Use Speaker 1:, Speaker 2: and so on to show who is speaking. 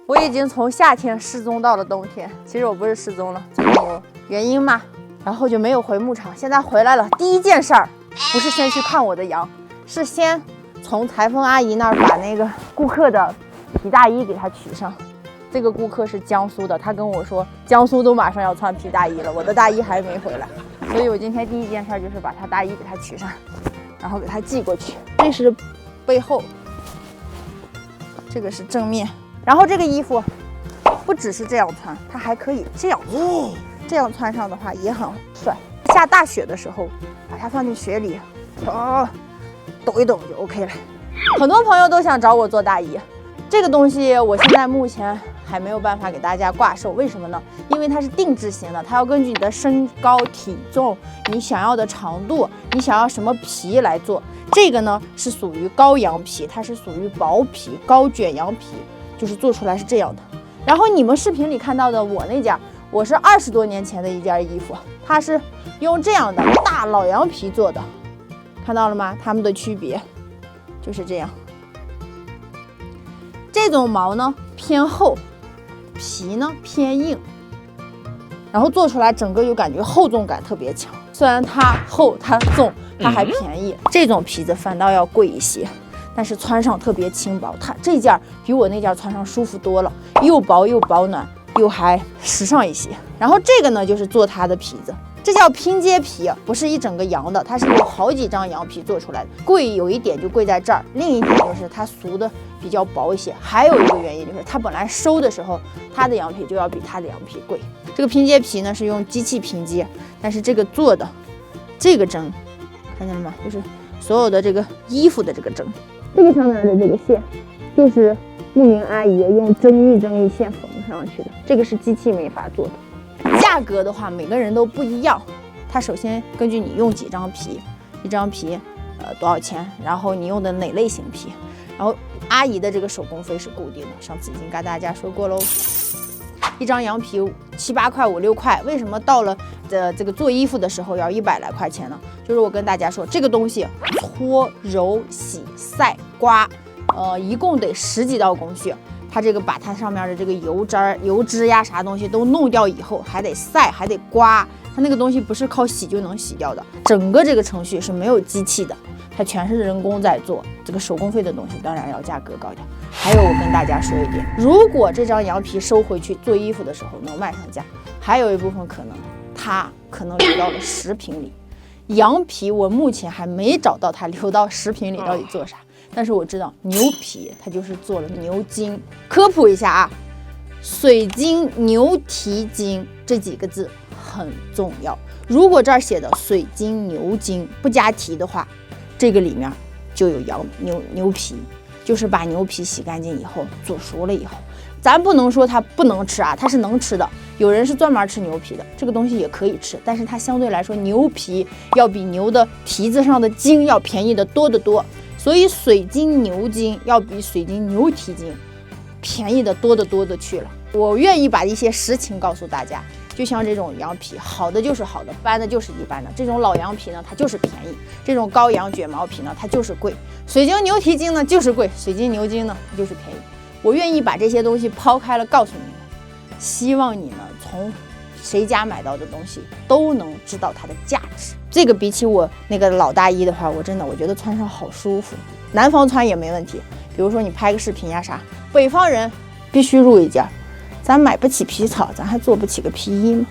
Speaker 1: 我已经从夏天失踪到了冬天。其实我不是失踪了，最近有原因嘛，然后就没有回牧场。现在回来了，第一件事儿不是先去看我的羊，是先从裁缝阿姨那儿把那个顾客的皮大衣给他取上。这个顾客是江苏的，他跟我说江苏都马上要穿皮大衣了，我的大衣还没回来，所以我今天第一件事就是把他大衣给他取上，然后给他寄过去。这是背后，这个是正面。然后这个衣服不只是这样穿，它还可以这样穿，这样穿上的话也很帅。下大雪的时候，把它放进雪里，抖一抖就 OK 了。很多朋友都想找我做大衣，这个东西我现在目前还没有办法给大家挂售，为什么呢？因为它是定制型的，它要根据你的身高、体重、你想要的长度、你想要什么皮来做。这个呢是属于高羊皮，它是属于薄皮、高卷羊皮。就是做出来是这样的，然后你们视频里看到的我那件，我是20多年前的一件衣服，它是用这样的大老羊皮做的，看到了吗？它们的区别就是这样。这种毛呢偏厚，皮呢偏硬，然后做出来整个就感觉厚重感特别强。虽然它厚它重，它还便宜，这种皮子反倒要贵一些。但是穿上特别轻薄，它这件比我那件穿上舒服多了，又薄又保暖，又还时尚一些。然后这个呢，就是做它的皮子，这叫拼接皮，不是一整个羊的，它是有好几张羊皮做出来的。贵有一点就贵在这儿，另一点就是它俗的比较薄一些。还有一个原因就是它本来收的时候，它的羊皮就要比它的羊皮贵。这个拼接皮呢是用机器拼接，但是这个做的这个针，看见了吗？就是所有的这个衣服的这个针。这个上面的这个线，就是牧民阿姨用针一针一线缝上去的，这个是机器没法做的。价格的话，每个人都不一样。它首先根据你用几张皮，一张皮多少钱，然后你用的哪类型皮，然后阿姨的这个手工费是固定的，上次已经跟大家说过喽。一张羊皮7、8块、5、6块，为什么到了这个做衣服的时候要100来块钱呢？就是我跟大家说，这个东西搓、揉、洗、晒、刮，一共得10几道工序。它这个把它上面的这个油脂呀啥东西都弄掉以后，还得晒，还得刮，它那个东西不是靠洗就能洗掉的，整个这个程序是没有机器的，它全是人工在做。这个手工费的东西当然要价格高点。还有我跟大家说一点，如果这张羊皮收回去做衣服的时候能卖上价，还有一部分可能它可能流到了食品里。羊皮我目前还没找到它流到食品里到底做啥，但是我知道牛皮它就是做了牛筋。科普一下啊，水晶牛蹄筋这几个字很重要，如果这儿写的水晶牛筋不加蹄的话，这个里面就有牛皮，就是把牛皮洗干净以后煮熟了以后，咱不能说它不能吃啊，它是能吃的。有人是专门吃牛皮的，这个东西也可以吃，但是它相对来说牛皮要比牛的蹄子上的筋要便宜的多得多，所以水晶牛筋要比水晶牛蹄筋便宜的多得多的去了。我愿意把一些实情告诉大家，就像这种羊皮，好的就是好的，一般的就是一般的。这种老羊皮呢，它就是便宜；这种高羊卷毛皮呢，它就是贵；水晶牛蹄筋呢就是贵，水晶牛筋呢它就是便宜。我愿意把这些东西抛开了告诉你们，希望你呢从谁家买到的东西都能知道它的价值。这个比起我那个老大衣的话，我觉得穿上好舒服，南方穿也没问题。比如说你拍个视频呀啥，北方人必须入一件，咱买不起皮草，咱还做不起个皮衣吗？